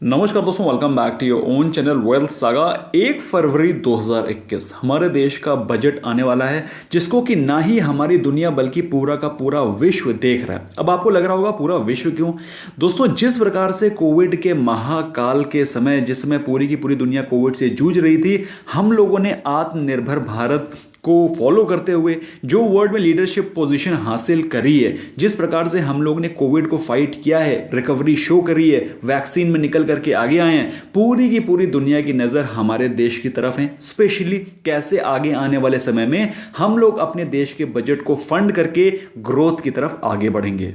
नमस्कार दोस्तों, welcome back to your own channel Wealth Saga. 1 फरवरी 2021 हमारे देश का बजट आने वाला है, जिसको कि ना ही हमारी दुनिया बल्कि पूरा का पूरा विश्व देख रहा है। अब आपको लग रहा होगा पूरा विश्व क्यों? दोस्तों, जिस प्रकार से कोविड के महाकाल के समय, जिस समय पूरी की पूरी दुनिया कोविड से जूझ रही थी, हम लोगों ने आत्मनिर्भर भारत को फॉलो करते हुए जो वर्ल्ड में लीडरशिप पोजीशन हासिल करी है, जिस प्रकार से हम लोग ने कोविड को फाइट किया है, रिकवरी शो करी है, वैक्सीन में निकल करके आगे आए हैं, पूरी की पूरी दुनिया की नज़र हमारे देश की तरफ है। स्पेशली कैसे आगे आने वाले समय में हम लोग अपने देश के बजट को फंड करके ग्रोथ की तरफ आगे बढ़ेंगे।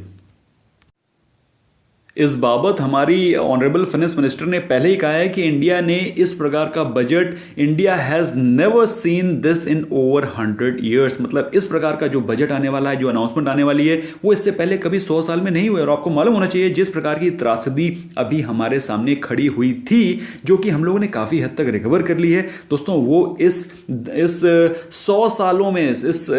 इस बाबत हमारी ऑनरेबल फाइनेंस मिनिस्टर ने पहले ही कहा है कि इंडिया ने इस प्रकार का budget, India has never seen this in over 100 years. मतलब इस प्रकार का जो बजट आने वाला है, जो अनाउंसमेंट आने वाली है, वो इससे पहले कभी 100 साल में नहीं हुए। और आपको मालूम होना चाहिए, जिस प्रकार की त्रासदी अभी हमारे सामने खड़ी हुई थी, जो कि हम लोगों ने काफ़ी हद तक रिकवर कर ली है दोस्तों, वो इस 100 सालों में, इस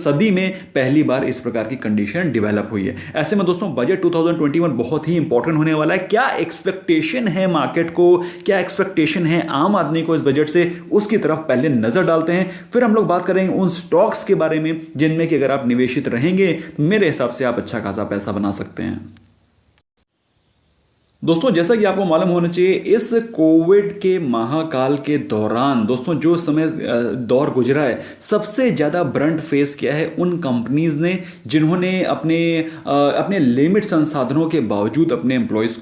सदी में पहली बार इस प्रकार की कंडीशन डेवलप हुई है। ऐसे में दोस्तों बजट 2021 बहुत ही इंपॉर्टेंट होने वाला है। क्या एक्सपेक्टेशन है मार्केट को, क्या एक्सपेक्टेशन है आम आदमी को इस बजट से, उसकी तरफ पहले नजर डालते हैं। फिर हम लोग बात करेंगे उन स्टॉक्स के बारे में जिनमें कि अगर आप निवेशित रहेंगे, मेरे हिसाब से आप अच्छा खासा पैसा बना सकते हैं। दोस्तों, जैसा कि आपको मालूम होना चाहिए, इस कोविड के महाकाल के दौरान दोस्तों जो समय दौर गुजरा है, सबसे ज़्यादा ब्रंट फेस किया है उन कंपनीज ने जिन्होंने अपने लिमिट संसाधनों के बावजूद अपने एम्प्लॉयज़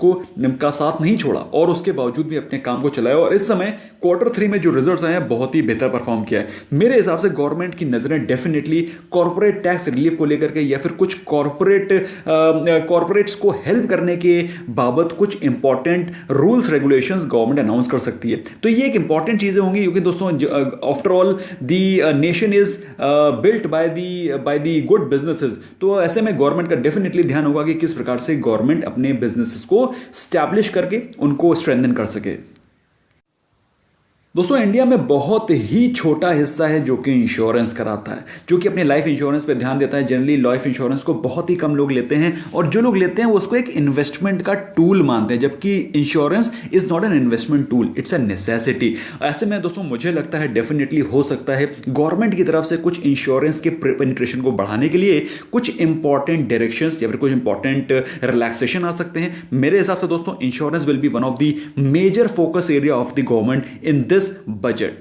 का साथ नहीं छोड़ा और उसके बावजूद भी अपने काम को चलाया। और इस समय Q3 में जो रिजल्ट्स आए हैं, बहुत ही बेहतर परफॉर्म किया है। मेरे हिसाब से गवर्नमेंट की नज़रें डेफिनेटली कॉर्पोरेट टैक्स रिलीफ को लेकर के या फिर कुछ कॉर्पोरेट्स को हेल्प करने के बाबत कुछ important rules regulations government announce कर सकती है। तो ये एक इंपॉर्टेंट चीजें होंगी, क्योंकि दोस्तों after all the nation is built by the good businesses. तो ऐसे में गवर्नमेंट का डेफिनेटली ध्यान होगा कि किस प्रकार से गवर्नमेंट अपने बिजनेसेस को स्टैब्लिश करके उनको स्ट्रेंथन कर सके। दोस्तों, इंडिया में बहुत ही छोटा हिस्सा है जो कि इंश्योरेंस कराता है, जो कि अपने लाइफ इंश्योरेंस पे ध्यान देता है। जनरली लाइफ इंश्योरेंस को बहुत ही कम लोग लेते हैं, और जो लोग लेते हैं वो उसको एक इन्वेस्टमेंट का टूल मानते हैं, जबकि insurance is not an investment tool, it's a necessity. ऐसे में दोस्तों मुझे लगता है डेफिनेटली हो सकता है गवर्नमेंट की तरफ से कुछ इंश्योरेंस के पेनिट्रेशन को बढ़ाने के लिए कुछ इंपॉर्टेंट डायरेक्शंस या फिर कुछ इंपॉर्टेंट रिलैक्सेशन आ सकते हैं। मेरे हिसाब से दोस्तों insurance will be one of the major focus area of the government in this budget.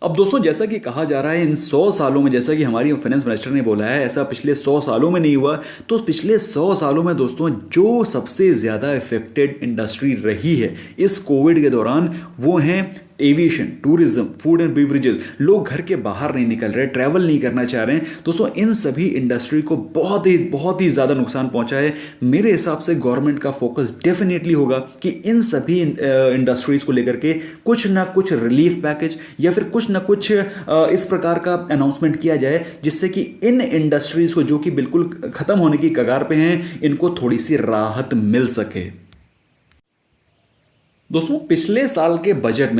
अब दोस्तों, जैसा कि कहा जा रहा है, इन 100 सालों में, जैसा कि हमारी फाइनेंस मिनिस्टर ने बोला है, ऐसा पिछले 100 सालों में नहीं हुआ। तो पिछले 100 सालों में दोस्तों जो सबसे ज़्यादा इफेक्टेड इंडस्ट्री रही है इस कोविड के दौरान, वो हैं aviation, tourism, food and beverages. लोग घर के बाहर नहीं निकल रहे, ट्रैवल नहीं करना चाह रहे हैं दोस्तों। इन सभी इंडस्ट्री को बहुत ही ज़्यादा नुकसान पहुंचा है। मेरे हिसाब से गवर्नमेंट का फोकस डेफिनेटली होगा कि इन सभी इंडस्ट्रीज को लेकर के कुछ ना कुछ रिलीफ पैकेज या फिर कुछ ना कुछ इस प्रकार का अनाउंसमेंट किया जाए, जिससे कि इन इंडस्ट्रीज को, जो कि बिल्कुल खत्म होने की कगार पे हैं, इनको थोड़ी सी राहत मिल सके। दोस्तों, पिछले साल के बजट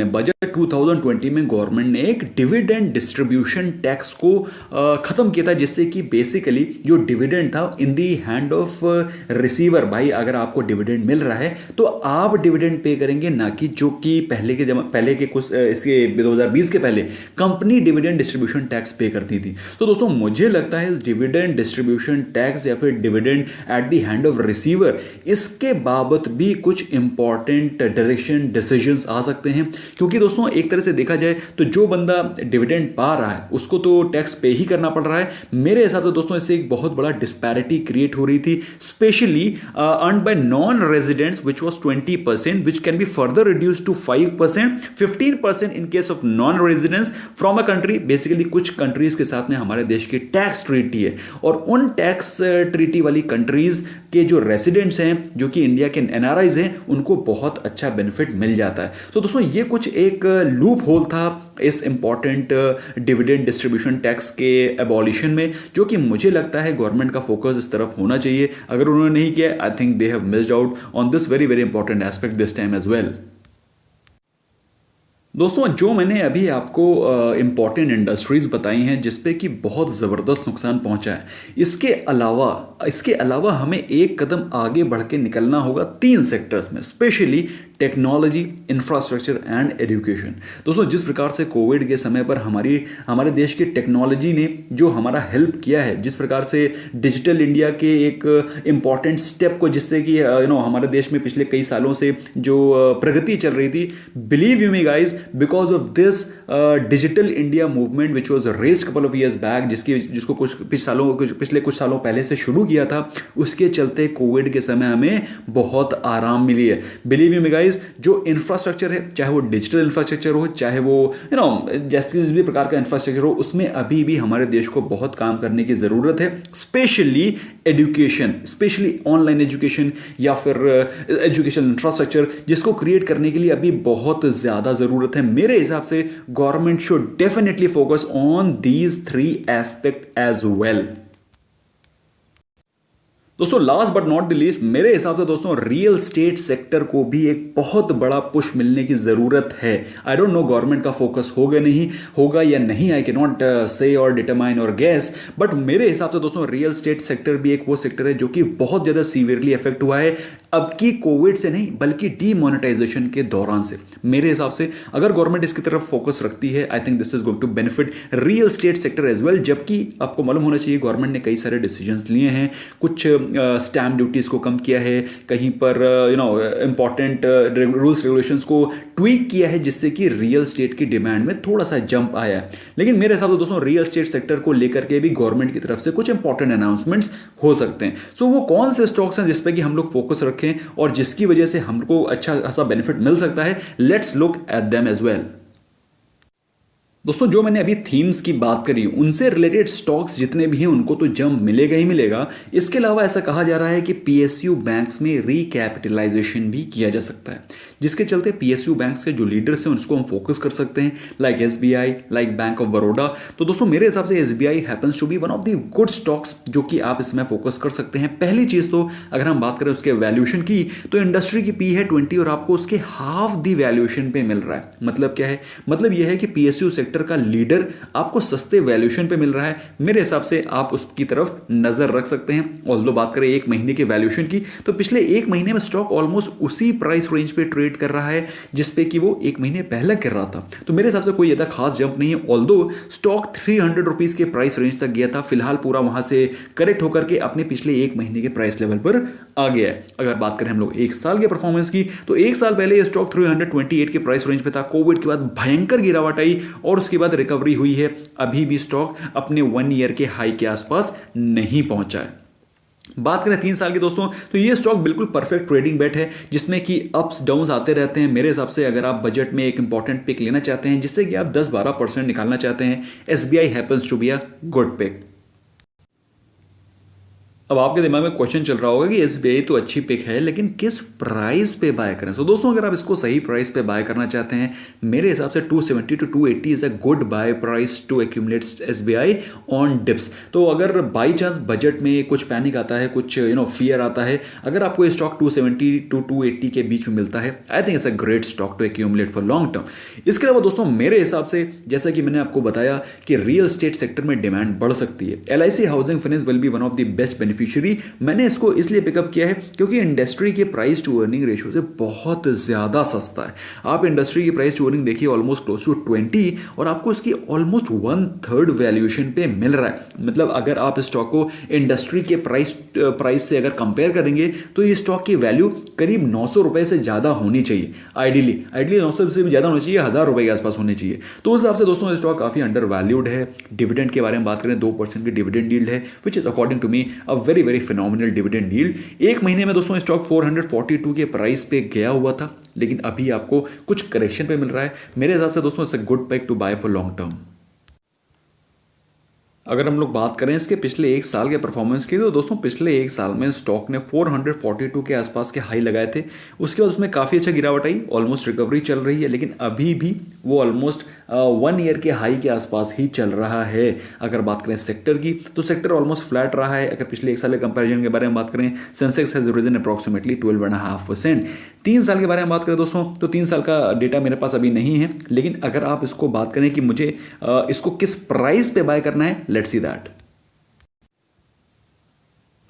2020 में गवर्नमेंट ने एक डिविडेंड डिस्ट्रीब्यूशन टैक्स को खत्म किया था, जिससे कि बेसिकली जो डिविडेंड था इन दी हैंड ऑफ रिसीवर, भाई अगर आपको डिविडेंड मिल रहा है तो आप डिविडेंड पे करेंगे, ना कि जो कि पहले के कुछ इसके 2020 के पहले कंपनी डिविडेंड डिस्ट्रीब्यूशन टैक्स पे करती थी। तो दोस्तों मुझे लगता है इस डिविडेंड डिस्ट्रीब्यूशन टैक्स या फिर dividend at the hand of receiver, इसके बाबत भी कुछ इंपॉर्टेंट डायरेक्शन डिसीजंस आ सकते हैं। क्योंकि दोस्तों एक तरह से देखा जाए तो जो बंदा डिविडेंड पा रहा है उसको तो टैक्स पे ही करना पड़ रहा है। मेरे हिसाब से दोस्तों इससे एक बहुत बड़ा डिस्पैरिटी क्रिएट हो रही थी, specially earned by non residents, which was 20%, which can be further reduce to 5%, 15% in case of non residents from a country. Basically कुछ कंट्रीज के साथ में हमारे देश की टैक्स ट्रीटी है, और उन टैक्स ट्रीटी वाली कंट्रीज के जो रेसिडेंट्स हैं, जो कि इंडिया के एनआरआईज हैं, उनको बहुत अच्छा बेनिफिट मिल जाता है। तो दोस्तों ये कुछ एक लूप होल था इस इंपॉर्टेंट डिविडेंड डिस्ट्रीब्यूशन टैक्स के एबॉलिशन में, जो कि मुझे लगता है गवर्नमेंट का फोकस इस तरफ होना चाहिए। अगर उन्होंने नहीं किया, I think they have missed out on this very important aspect this time as well. दोस्तों जो मैंने अभी आपको इम्पॉर्टेंट इंडस्ट्रीज बताई हैं जिसपे कि बहुत ज़बरदस्त नुकसान पहुंचा है, इसके अलावा हमें एक कदम आगे बढ़ के निकलना होगा तीन सेक्टर्स में, specially technology, infrastructure and education. दोस्तों जिस प्रकार से कोविड के समय पर हमारे देश की टेक्नोलॉजी ने जो हमारा हेल्प किया है, जिस प्रकार से डिजिटल इंडिया के एक इम्पॉर्टेंट स्टेप को, जिससे कि हमारे देश में पिछले कई सालों से जो प्रगति चल रही थी, believe you me guys, because of this digital India movement which was raised couple of years back, जिसको पिछले कुछ सालों पहले से शुरू किया था, उसके चलते कोविड के समय हमें बहुत आराम मिली है। बिलीव यू मी गाइज, जो इंफ्रास्ट्रक्चर है, चाहे वो डिजिटल इंफ्रास्ट्रक्चर हो, चाहे वो जैसे किसी भी प्रकार का इंफ्रास्ट्रक्चर हो, उसमें अभी भी हमारे देश को बहुत काम करने की जरूरत है, specially education, specially online education या फिर एजुकेशन इंफ्रास्ट्रक्चर, जिसको क्रिएट करने के लिए अभी बहुत ज्यादा जरूरत है। मेरे हिसाब से government should definitely focus on these three aspect as well. दोस्तों last but not the least, मेरे हिसाब से दोस्तों रियल स्टेट सेक्टर को भी एक बहुत बड़ा पुश मिलने की जरूरत है। आई डोंट नो गवर्नमेंट का फोकस होगा या नहीं, आई कैन नॉट से और डिटरमाइन और गैस, बट मेरे हिसाब से दोस्तों रियल स्टेट सेक्टर भी एक वो सेक्टर है जो कि बहुत ज्यादा सीवियरली इफेक्ट हुआ है, अब की कोविड से नहीं बल्कि डीमोनेटाइजेशन के दौरान से। मेरे हिसाब से अगर गवर्नमेंट इसकी तरफ फोकस रखती है, I think this is going to benefit real estate sector as well. जबकि आपको मालूम होना चाहिए गवर्नमेंट ने कई सारे डिसीजंस लिए हैं, कुछ स्टैम्प ड्यूटीज को कम किया है, कहीं पर इंपॉर्टेंट रूल्स रेगुलेशंस को ट्वीक किया है, जिससे कि रियल स्टेट की डिमांड में थोड़ा सा जंप आया है। लेकिन मेरे हिसाब से दोस्तों रियल स्टेट सेक्टर को लेकर के भी गवर्नमेंट की तरफ से कुछ इंपॉर्टेंट अनाउंसमेंट्स हो सकते हैं। सो वो कौन से स्टॉक्स हैं जिसपे कि हम लोग फोकस रखें और जिसकी वजह से हमको अच्छा खासा बेनिफिट मिल सकता है, let's look at them as well. दोस्तों जो मैंने अभी थीम्स की बात करी, उनसे रिलेटेड स्टॉक्स जितने भी हैं उनको तो जंप मिलेगा ही मिलेगा। इसके अलावा ऐसा कहा जा रहा है कि पीएसयू बैंक्स में रिकैपिटलाइजेशन भी किया जा सकता है, जिसके चलते पीएसयू बैंक्स के जो लीडर्स हैं उसको हम फोकस कर सकते हैं, like SBI, like Bank of Baroda. तो दोस्तों मेरे हिसाब से SBI happens to be one of the good stocks जो कि आप इसमें फोकस कर सकते हैं। पहली चीज तो अगर हम बात करें उसके वैल्यूएशन की, तो इंडस्ट्री की पी है 20 और आपको उसके हाफ दी वैल्यूएशन पे मिल रहा है। मतलब क्या है? मतलब यह है कि पीएसयू सेक्टर का लीडर आपको सस्ते वैल्यूएशन पे मिल रहा है। मेरे हिसाब से आप उसकी तरफ नजर रख सकते हैं। ऑल्दो बात करें एक महीने के वैल्यूएशन की, तो पिछले एक महीने में स्टॉक ऑलमोस्ट उसी प्राइस रेंज पे ट्रेड कर रहा है जिसपे कि वो एक महीने पहले कर रहा था। तो मेरे हिसाब से कोई ज्यादा खास जंप नहीं है। ऑल्दो स्टॉक 300 रुपीज के प्राइस रेंज तक गया था, फिलहाल पूरा वहां से करेक्ट होकर के अपने पिछले एक महीने के प्राइस लेवल पर आ गया है। अगर बात करें हम लोग एक साल के परफॉर्मेंस की, तो एक साल पहले ये स्टॉक 328 के प्राइस रेंज पे था। कोविड के बाद भयंकर गिरावट आई और उसके बाद रिकवरी हुई है। अभी भी स्टॉक अपने 1 ईयर के हाई के आसपास नहीं पहुंचा है। बात करें 3 साल की दोस्तों, तो ये स्टॉक बिल्कुल परफेक्ट ट्रेडिंग बेट है, जिसमें कि अप्स डाउन्स आते रहते हैं। मेरे हिसाब से अगर आप बजट में एक इंपॉर्टेंट पिक लेना चाहते हैं जिससे कि आप 10-12% निकालना चाहते हैं, SBI happens to be a good pick. अब आपके दिमाग में क्वेश्चन चल रहा होगा कि एसबीआई तो अच्छी पिक है, लेकिन किस प्राइस पे बाय करें? तो दोस्तों अगर आप इसको सही प्राइस पे बाय करना चाहते हैं, मेरे हिसाब से 270 to 280 is a good buy price to accumulate SBI on dips. तो अगर बाई चांस बजट में कुछ पैनिक आता है, कुछ फियर आता है, अगर आपको ये स्टॉक 270 to 280 के बीच में मिलता है, I think it's a great stock to accumulate for long term. इसके अलावा दोस्तों मेरे हिसाब से, जैसा कि मैंने आपको बताया कि रियल एस्टेट सेक्टर में डिमांड बढ़ सकती है, LIC housing finance will be one of the best beneficiary. मैंने इसको इसलिए पिकअप किया है क्योंकि इंडस्ट्री के प्राइस टू अर्निंग रेशियो से बहुत ज्यादा सस्ता है। आप इंडस्ट्री की प्राइस टू अर्निंग देखिए ऑलमोस्ट क्लोज टू 20 और आपको इसकी ऑलमोस्ट 1/3 वैल्यूएशन पे मिल रहा है। मतलब अगर आप स्टॉक को इंडस्ट्री के प्राइस से अगर कंपेयर करेंगे तो ये स्टॉक की वैल्यू करीब 900 रुपए से ज्यादा होनी चाहिए। आइडियली 900 से भी ज्यादा होनी चाहिए, 1000 रुपए के आसपास होनी चाहिए। तो उस हिसाब से दोस्तों ये स्टॉक काफी अंडर वैल्यूड है। डिविडेंड के बारे में बात करें, 2% की डिविडेंड यील्ड है, which is according to me a very very phenomenal dividend yield. एक महीने में दोस्तों स्टॉक 442 के प्राइस पे गया हुआ था, लेकिन अभी आपको कुछ करेक्शन पे मिल रहा है। मेरे हिसाब से दोस्तों it's a good pick to buy for long term. अगर हम लोग बात करें इसके पिछले एक साल के परफॉर्मेंस की, तो दोस्तों पिछले एक साल में स्टॉक ने 442 के आसपास के हाई लगाए थे। उसके बाद उसमें काफ़ी अच्छा गिरावट आई, ऑलमोस्ट रिकवरी चल रही है, लेकिन अभी भी वो ऑलमोस्ट 1 ईयर के हाई के आसपास ही चल रहा है। अगर बात करें सेक्टर की, तो सेक्टर ऑलमोस्ट फ्लैट रहा है। अगर पिछले एक साल के कंपैरिजन के बारे में बात करें, सेंसेक्स हैज रिजन अप्रॉक्सीमेटली 12.5%। 3 साल के बारे में बात करें दोस्तों, तो 3 साल का डेटा मेरे पास अभी नहीं है, लेकिन अगर आप इसको बात करें कि मुझे इसको किस प्राइस पे बाय करना है, लेट्स सी दैट।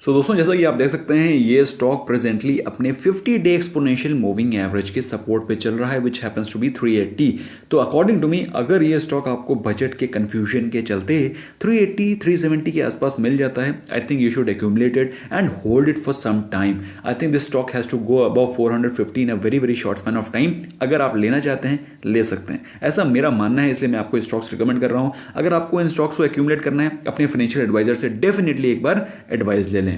सो दोस्तों, जैसा कि आप देख सकते हैं, ये स्टॉक प्रेजेंटली अपने 50 डे एक्सपोनेंशियल मूविंग एवरेज के सपोर्ट पे चल रहा है, विच हैपेंस टू बी 380। तो अकॉर्डिंग टू मी, अगर ये स्टॉक आपको बजट के कंफ्यूजन के चलते 380 370 के आसपास मिल जाता है, I think you should accumulate it and hold it for some time. I think this stock has to go above 450 in a very very short span of time. अगर आप लेना चाहते हैं, ले सकते हैं, ऐसा मेरा मानना है, इसलिए मैं आपको स्टॉक्स रिकमेंड कर रहा हूं। अगर आपको इन स्टॉक्स को एक्यूमुलेट करना है, अपने फाइनेंशियल एडवाइजर से डेफिनेटली एक बार एडवाइस ले लें।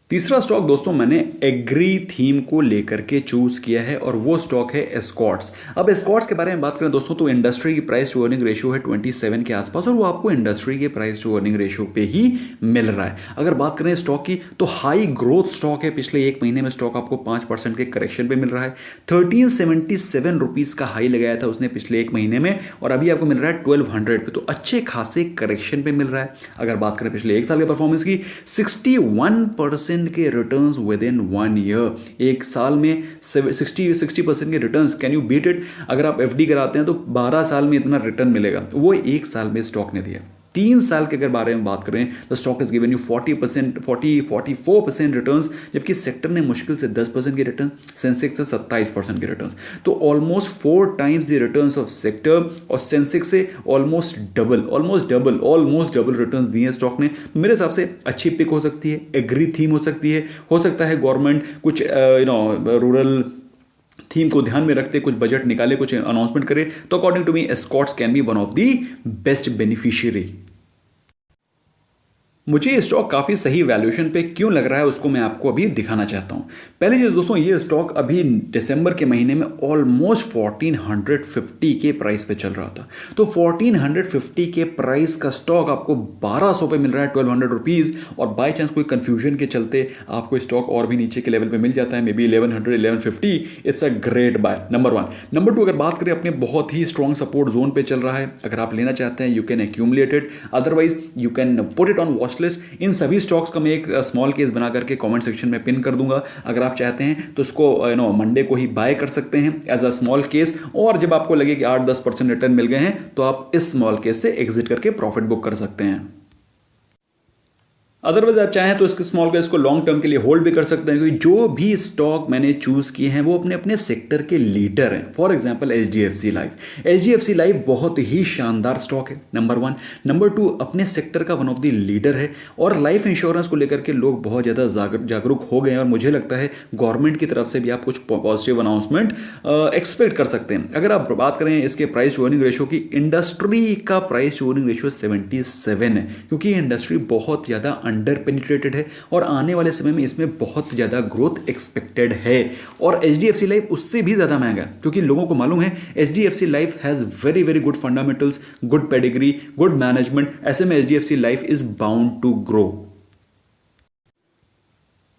तीसरा स्टॉक दोस्तों मैंने एग्री थीम को लेकर के चूज किया है, और वो स्टॉक है एस्कॉर्ट्स। अब एस्कॉर्ट्स के बारे में बात करें दोस्तों, तो इंडस्ट्री की प्राइस टू अर्निंग रेशियो है 27 के आसपास, और वो आपको इंडस्ट्री के प्राइस टू अर्निंग रेशियो पे ही मिल रहा है। अगर बात करें स्टॉक की, तो हाई ग्रोथ स्टॉक है। पिछले एक महीने में स्टॉक आपको 5% के करेक्शन पे मिल रहा है। 1377 रुपीज का हाई लगाया था उसने पिछले एक महीने में, और अभी आपको मिल रहा है 1200 पे, तो अच्छे खासे करेक्शन पे मिल रहा है। अगर बात करें पिछले एक साल के परफॉर्मेंस की, 61% के रिटर्न्स विद इन 1 ईयर। एक साल में 60% के returns, can you beat it? अगर आप एफडी कराते हैं तो 12 साल में इतना रिटर्न मिलेगा, वो एक साल में स्टॉक ने दिया। 3 साल के अगर बारे में बात करें, तो stock is given you 44% returns, जबकि सेक्टर ने मुश्किल से 10% के रिटर्न, सेंसेक्स से 27% के रिटर्न्स। तो almost 4 times the returns of sector, और सेंसेक्स से ऑलमोस्ट डबल रिटर्न्स दिए स्टॉक ने। तो मेरे हिसाब से अच्छी पिक हो सकती है, एग्री थीम हो सकता है गवर्नमेंट कुछ रूरल थीम को ध्यान में रखते कुछ बजट निकाले, कुछ अनाउंसमेंट करे, तो according to me Escorts can be one of the best beneficiary. मुझे ये स्टॉक काफ़ी सही वैल्यूएशन पे क्यों लग रहा है, उसको मैं आपको अभी दिखाना चाहता हूँ। पहली चीज़ दोस्तों, ये स्टॉक अभी दिसंबर के महीने में ऑलमोस्ट 1450 के प्राइस पे चल रहा था। तो 1450 के प्राइस का स्टॉक आपको 1200 पे मिल रहा है, 1200 रुपीज़, और बाई चांस कोई कन्फ्यूजन के चलते आपको स्टॉक और भी नीचे के लेवल पे मिल जाता है, maybe 1100 1150, it's a great buy, number 1। Number 2, अगर बात करें, अपने बहुत ही स्ट्रॉन्ग सपोर्ट जोन पे चल रहा है। अगर आप लेना चाहते हैं, you can accumulate it, otherwise you can put it on watch list. इन सभी स्टॉक्स का मैं एक स्मॉल केस बना करके कमेंट सेक्शन में पिन कर दूंगा। अगर आप चाहते हैं तो इसको मंडे को ही बाय कर सकते हैं एज अ स्मॉल केस, और जब आपको लगे कि 8-10% रिटर्न मिल गए हैं, तो आप इस स्मॉल केस से एग्जिट करके प्रॉफिट बुक कर सकते हैं। अदरवाइज आप चाहें तो इसके स्मॉल केस को लॉन्ग टर्म के लिए होल्ड भी कर सकते हैं, क्योंकि जो भी स्टॉक मैंने चूज किए हैं वो अपने अपने सेक्टर के लीडर हैं। For example HDFC life. HDFC life बहुत ही शानदार स्टॉक है, नंबर 1। नंबर 2, अपने सेक्टर का वन ऑफ द लीडर है, और लाइफ इंश्योरेंस को लेकर के लोग बहुत ज़्यादा जागरूक हो गए हैं, और मुझे लगता है गवर्नमेंट की तरफ से भी आप कुछ पॉजिटिव अनाउंसमेंट एक्सपेक्ट कर सकते हैं। अगर आप बात करें इसके प्राइस टू अर्निंग रेशियो की, इंडस्ट्री का प्राइस टू अर्निंग रेशियो 77 है, क्योंकि इंडस्ट्री बहुत ज़्यादा अंडर पेनिट्रेटेड है, और आने वाले समय में इसमें बहुत ज़्यादा ग्रोथ एक्सपेक्टेड है। और एचडीएफसी लाइफ उससे भी ज़्यादा महंगा है, क्योंकि लोगों को मालूम है HDFC Life has very very good fundamentals, good pedigree, good management. ऐसे में HDFC Life is bound to grow,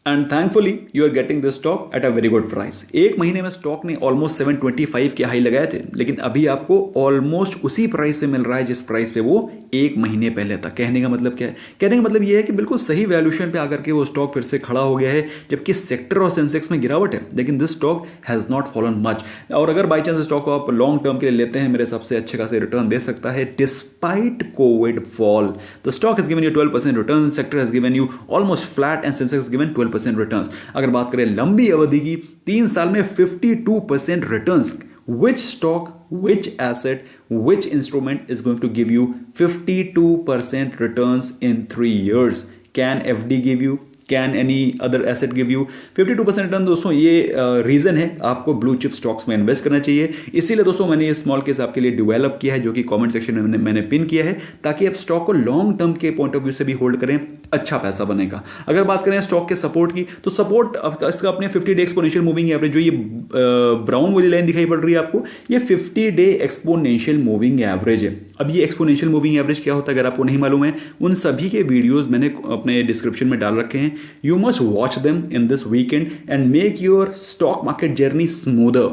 and thankfully you are getting this stock at a very good price. एक महीने में स्टॉक ने ऑलमोस्ट 725 के high लगाए थे, लेकिन अभी आपको ऑलमोस्ट उसी प्राइस पे मिल रहा है जिस प्राइस पे वो एक महीने पहले था। कहने का मतलब क्या है? कहने का मतलब ये है कि बिल्कुल सही वैल्यूएशन पे आकर के वो स्टॉक फिर से खड़ा हो गया है, जबकि सेक्टर और सेंसेक्स में गिरावट है, लेकिन this stock has not fallen much. और अगर बाई चांस स्टॉक को आप लॉन्ग टर्म के लिए लेते हैं, मेरे हिसाब से अच्छे खासे रिटर्न दे सकता है despite Covid fall. The stock has given you 12% return, sector has given you almost flat, and Sensex given 12% return. अगर बात करें लंबी अवधि की, 3 साल में 52% returns, which stock, which asset, which instrument is going to give you 52% returns in 3 years? Can FD give you? Can any other asset give you 52% return. दोस्तों ये रीजन है आपको ब्लू चिप स्टॉक्स में इन्वेस्ट करना चाहिए। इसीलिए दोस्तों मैंने ये स्मॉल केस आपके लिए डेवलप किया है, जो कि कमेंट सेक्शन में मैंने पिन किया है, ताकि आप स्टॉक को लॉन्ग टर्म के पॉइंट ऑफ व्यू से भी होल्ड करें, अच्छा पैसा बनेगा। अगर बात करें स्टॉक के सपोर्ट की, तो सपोर्ट इसका अपने 50 डे एक्सपोनेंशियल मूविंग एवरेज, जो ये ब्राउन वाली लाइन दिखाई पड़ रही है आपको, ये 50 डे एक्सपोनेंशियल मूविंग एवरेज है। अब ये एक्सपोनेंशियल मूविंग एवरेज क्या होता है, अगर आपको नहीं मालूम है, उन सभी के वीडियोस मैंने अपने डिस्क्रिप्शन में डाल रखे हैं। You must watch them in this weekend and make your stock market journey smoother.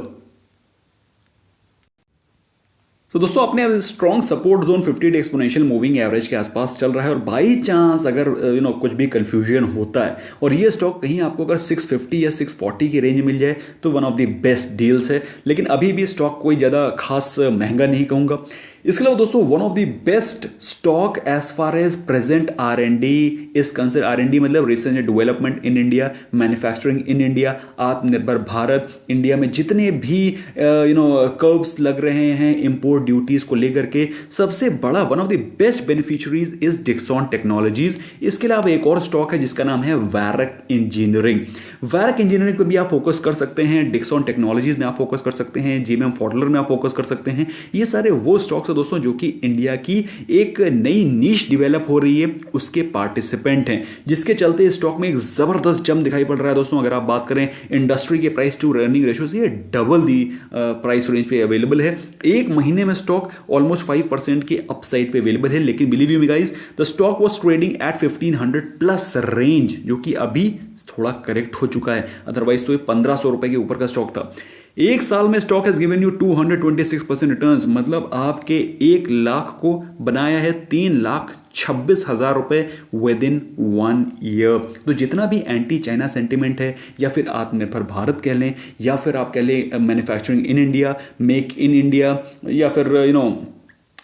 तो दोस्तों अपने अब strong support zone 50 day exponential moving average के आसपास चल रहा है, और बाई चांस अगर कुछ भी कंफ्यूजन होता है और ये स्टॉक कहीं आपको अगर 650 या 640 की रेंज में मिल जाए तो one of the best deals है। लेकिन अभी भी स्टॉक कोई ज़्यादा खास महंगा नहीं कहूँगा। इसके अलावा दोस्तों one of the best stock as far as present R&D is consider. R&D मतलब research and development in India, manufacturing in India, Aatmanirbhar Bharat. India में जितने भी कर्व्स लग रहे हैं इंपोर्ट ड्यूटीज को लेकर के, सबसे बड़ा one of the best beneficiaries is Dixon technologies. इसके अलावा एक और स्टॉक है जिसका नाम है वैरक इंजीनियरिंग। वैरक इंजीनियरिंग पे भी आप फोकस कर सकते हैं, डिक्सॉन टेक्नोलॉजीज में आप फोकस कर सकते हैं, GMM फॉडलर में आप फोकस कर सकते हैं। ये सारे वो स्टॉक्स है दोस्तों जो कि इंडिया की एक नई नीश डेवलप हो रही है, उसके पार्टिसिपेंट हैं, जिसके चलते स्टॉक में एक जबरदस्त जंप दिखाई पड़ रहा है। दोस्तों अगर आप बात करें इंडस्ट्री के प्राइस टू अर्निंग रेशियो से, ये डबल दी प्राइस रेंज पे अवेलेबल है। एक महीने में स्टॉक ऑलमोस्ट 5% के अपसाइड पे अवेलेबल है। लेकिन believe you me guys, the stock was trading at 1500 plus range, जो कि अभी थोड़ा करेक्ट हो चुका है, अदरवाइज तो ये 1500 रुपए के ऊपर का स्टॉक था। एक साल में stock has given you 226% returns, मतलब आपके 1 लाख को बनाया है 3,26,000 रुपए विद इन 1 ईयर। तो जितना भी एंटी चाइना सेंटिमेंट है, या फिर आत्मनिर्भर भारत कह लें, या फिर आप कह लें manufacturing in India, make in India, या फिर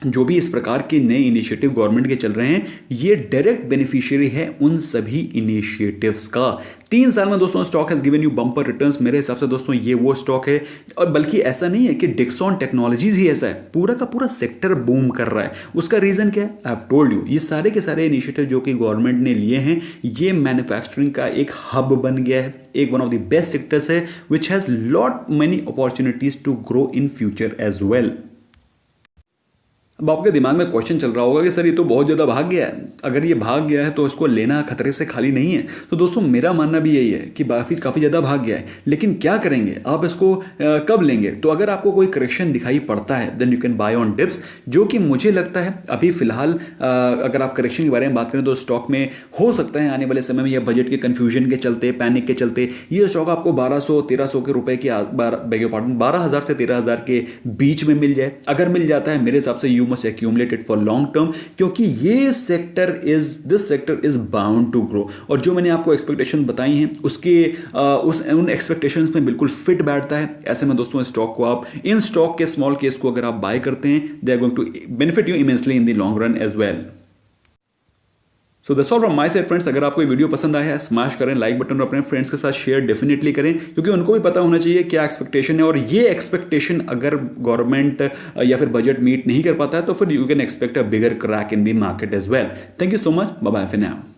जो भी इस प्रकार के नए इनिशिएटिव गवर्नमेंट के चल रहे हैं, ये डायरेक्ट बेनिफिशियरी है उन सभी इनिशिएटिव्स का। 3 साल में दोस्तों stock has given you bumper returns. मेरे हिसाब से दोस्तों ये वो स्टॉक है, और बल्कि ऐसा नहीं है कि डिक्सॉन टेक्नोलॉजीज ही ऐसा है, पूरा का पूरा सेक्टर बूम कर रहा है। उसका रीजन क्या है, आई हैव टोल्ड यू, ये सारे के सारे इनिशिएटिव जो कि गवर्नमेंट ने लिए हैं, ये मैन्युफैक्चरिंग का एक हब बन गया है, एक one of the best sectors है, which has lot many opportunities to grow in future as well. अब आपके दिमाग में क्वेश्चन चल रहा होगा कि सर ये तो बहुत ज़्यादा भाग गया है, अगर ये भाग गया है तो इसको लेना खतरे से खाली नहीं है। तो दोस्तों मेरा मानना भी यही है कि काफ़ी ज़्यादा भाग गया है, लेकिन क्या करेंगे आप इसको कब लेंगे? तो अगर आपको कोई करेक्शन दिखाई पड़ता है then you can buy on dips, जो कि मुझे लगता है अभी फिलहाल अगर आप करेक्शन के बारे में बात करें तो स्टॉक में हो सकता है आने वाले समय में या बजट के कन्फ्यूजन के चलते, पैनिक के चलते, ये स्टॉक आपको 1200-1300 के रुपए के 12,000 से 13,000 के बीच में मिल जाए। अगर मिल जाता है मेरे हिसाब से you must accumulate it for long term, क्योंकि this sector is bound to grow. और जो मैंने आपको एक्सपेक्टेशन बताई हैं उसके उन एक्सपेक्टेशंस में बिल्कुल फिट बैठता है। ऐसे में दोस्तों स्टॉक को आप इन स्टॉक के स्मॉल केस को अगर आप बाय करते हैं, they are going to benefit you immensely in the long run as well. So that's all from my side friends. अगर आपको ये वीडियो पसंद आया है, स्मैश करें लाइक बटन और अपने फ्रेंड्स के साथ शेयर डेफिनेटली करें, क्योंकि उनको भी पता होना चाहिए क्या एक्सपेक्टेशन है, और ये एक्सपेक्टेशन अगर गवर्नमेंट या फिर बजट मीट नहीं कर पाता है तो फिर you can expect a bigger crack in the market as well. Thank you so much, bye bye for now.